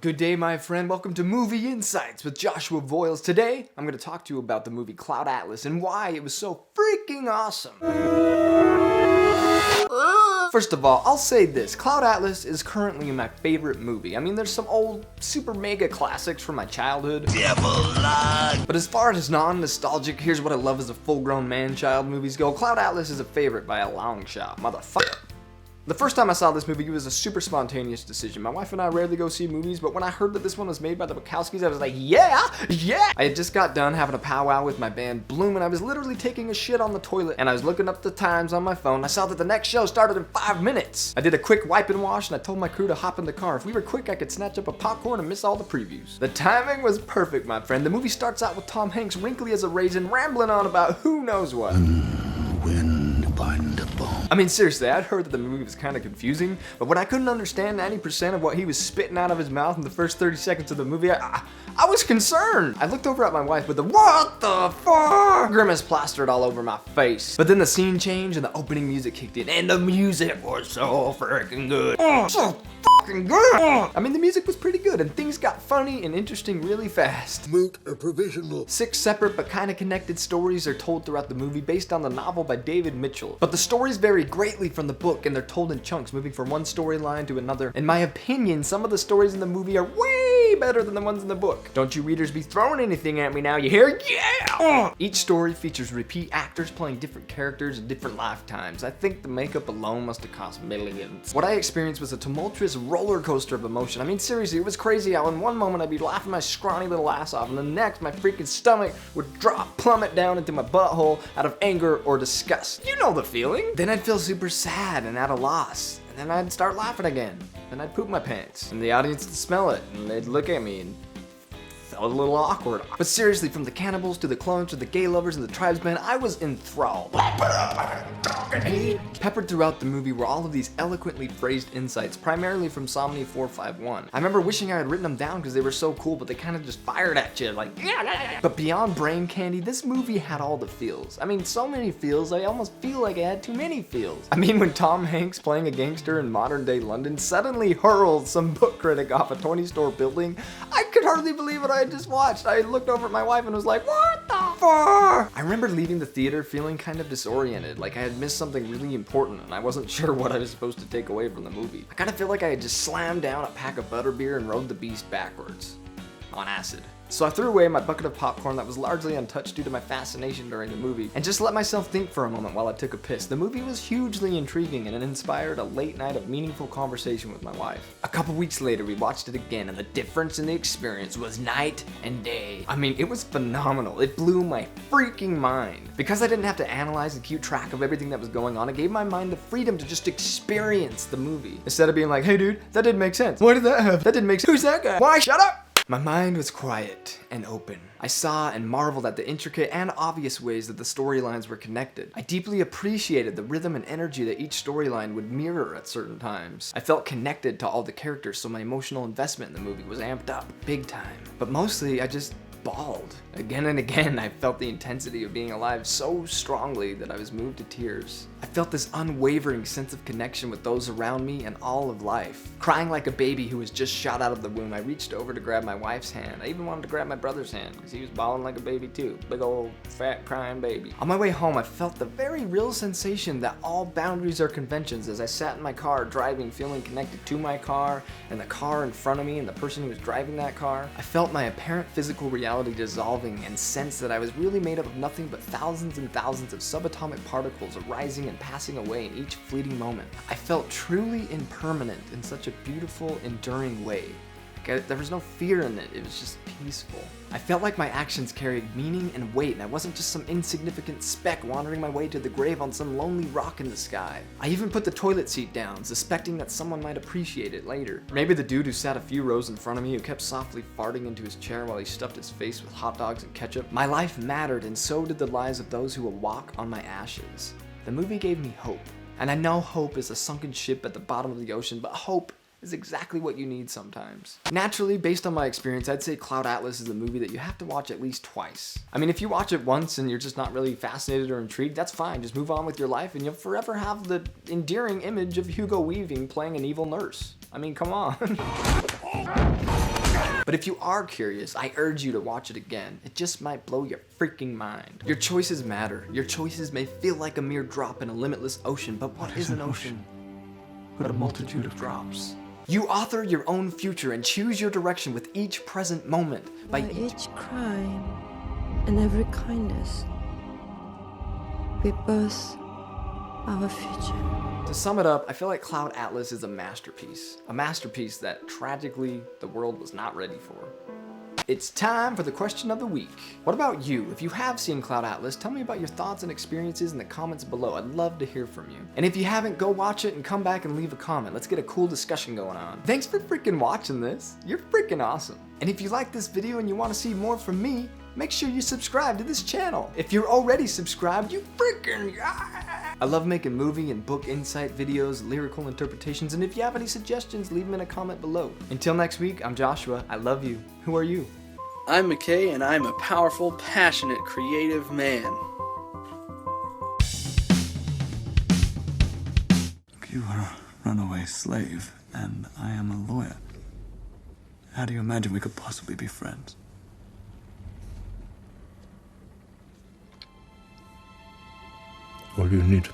Good day, my friend. Welcome to Movie Insights with Joshua Voiles. Today, I'm going to talk to you about the movie Cloud Atlas and why it was so freaking awesome. First of all, I'll say this. Cloud Atlas is currently my favorite movie. I mean, there's some old super mega classics from my childhood. But as far as non-nostalgic, here's what I love as a full-grown man-child movies go. Cloud Atlas is a favorite by a long shot, motherfucker. The first time I saw this movie, it was a super spontaneous decision. My wife and I rarely go see movies, but when I heard that this one was made by the Wachowskis, I was like, yeah! I had just got done having a powwow with my band Bloom, and I was literally taking a shit on the toilet, and I was looking up the times on my phone. I saw that the next show started in 5 minutes. I did a quick wipe and wash, and I told my crew to hop in the car. If we were quick, I could snatch up a popcorn and miss all the previews. The timing was perfect, my friend. The movie starts out with Tom Hanks, wrinkly as a raisin, rambling on about who knows what. I mean, seriously, I'd heard that the movie was kind of confusing, but when I couldn't understand 90% of what he was spitting out of his mouth in the first 30 seconds of the movie, I was concerned. I looked over at my wife with the "what the fuck" grimace plastered all over my face. But then the scene changed and the opening music kicked in, and the music was so freaking good. So fucking good. I mean, the music was pretty good, and things got funny and interesting really fast. Moot or provisional. 6 separate but kind of connected stories are told throughout the movie based on the novel by David Mitchell. But the stories vary greatly from the book, and they're told in chunks, moving from one storyline to another. In my opinion, some of the stories in the movie are way better than the ones in the book. Don't you readers be throwing anything at me now, you hear? Yeah! Each story features repeat actors playing different characters in different lifetimes. I think the makeup alone must have cost millions. What I experienced was a tumultuous rollercoaster of emotion. I mean, seriously, it was crazy how in one moment I'd be laughing my scrawny little ass off, and the next my freaking stomach would plummet down into my butthole out of anger or disgust. You know the feeling. Then I'd feel super sad and at a loss. And then I'd start laughing again. Then I'd poop my pants. And the audience would smell it, and they'd look at me and felt a little awkward. But seriously, from the cannibals to the clones to the gay lovers and the tribesmen, I was enthralled. Peppered throughout the movie were all of these eloquently phrased insights, primarily from Somni 451. I remember wishing I had written them down because they were so cool, but they kind of just fired at you like, yeah. But beyond brain candy, this movie had all the feels. I mean, so many feels, I almost feel like it had too many feels. I mean, when Tom Hanks, playing a gangster in modern day London, suddenly hurled some book critic off a 20-story building, I could hardly believe what I had just watched. I looked over at my wife and was like, what the fuck? I remember leaving the theater feeling kind of disoriented, like I had missed something really important and I wasn't sure what I was supposed to take away from the movie. I kind of feel like I had just slammed down a pack of butterbeer and rode the beast backwards. On acid. So I threw away my bucket of popcorn that was largely untouched due to my fascination during the movie, and just let myself think for a moment while I took a piss. The movie was hugely intriguing, and it inspired a late night of meaningful conversation with my wife. A couple weeks later, we watched it again, and the difference in the experience was night and day. I mean, it was phenomenal. It blew my freaking mind. Because I didn't have to analyze and keep track of everything that was going on, it gave my mind the freedom to just experience the movie. Instead of being like, hey dude, that didn't make sense. Why did that happen? That didn't make sense. Who's that guy? Why? Shut up! My mind was quiet and open. I saw and marveled at the intricate and obvious ways that the storylines were connected. I deeply appreciated the rhythm and energy that each storyline would mirror at certain times. I felt connected to all the characters, so my emotional investment in the movie was amped up big time. But mostly, I just bawled. Again and again, I felt the intensity of being alive so strongly that I was moved to tears. I felt this unwavering sense of connection with those around me and all of life. Crying like a baby who was just shot out of the womb, I reached over to grab my wife's hand. I even wanted to grab my brother's hand because he was bawling like a baby too. Big old fat crying baby. On my way home, I felt the very real sensation that all boundaries are conventions as I sat in my car driving, feeling connected to my car and the car in front of me and the person who was driving that car. I felt my apparent physical reality dissolving and sensed that I was really made up of nothing but thousands and thousands of subatomic particles arising and passing away in each fleeting moment. I felt truly impermanent in such a beautiful, enduring way. There was no fear in it, it was just peaceful. I felt like my actions carried meaning and weight, and I wasn't just some insignificant speck wandering my way to the grave on some lonely rock in the sky. I even put the toilet seat down, suspecting that someone might appreciate it later. Maybe the dude who sat a few rows in front of me who kept softly farting into his chair while he stuffed his face with hot dogs and ketchup. My life mattered, and so did the lives of those who will walk on my ashes. The movie gave me hope. And I know hope is a sunken ship at the bottom of the ocean, but hope is exactly what you need sometimes. Naturally, based on my experience, I'd say Cloud Atlas is a movie that you have to watch at least twice. I mean, if you watch it once and you're just not really fascinated or intrigued, that's fine. Just move on with your life and you'll forever have the endearing image of Hugo Weaving playing an evil nurse. I mean, come on. But if you are curious, I urge you to watch it again. It just might blow your freaking mind. Your choices matter. Your choices may feel like a mere drop in a limitless ocean, but what is an ocean? But a multitude of drops. You author your own future and choose your direction with each present moment. By each crime and every kindness, we birth our future. To sum it up, I feel like Cloud Atlas is a masterpiece. A masterpiece that, tragically, the world was not ready for. It's time for the question of the week. What about you? If you have seen Cloud Atlas, tell me about your thoughts and experiences in the comments below. I'd love to hear from you. And if you haven't, go watch it and come back and leave a comment. Let's get a cool discussion going on. Thanks for freaking watching this. You're freaking awesome. And if you like this video and you want to see more from me, make sure you subscribe to this channel. If you're already subscribed, you freaking... I love making movie and book insight videos, lyrical interpretations, and if you have any suggestions, leave them in a comment below. Until next week, I'm Joshua. I love you. Who are you? I'm McKay, and I'm a powerful, passionate, creative man. You are a runaway slave, and I am a lawyer. How do you imagine we could possibly be friends? All you need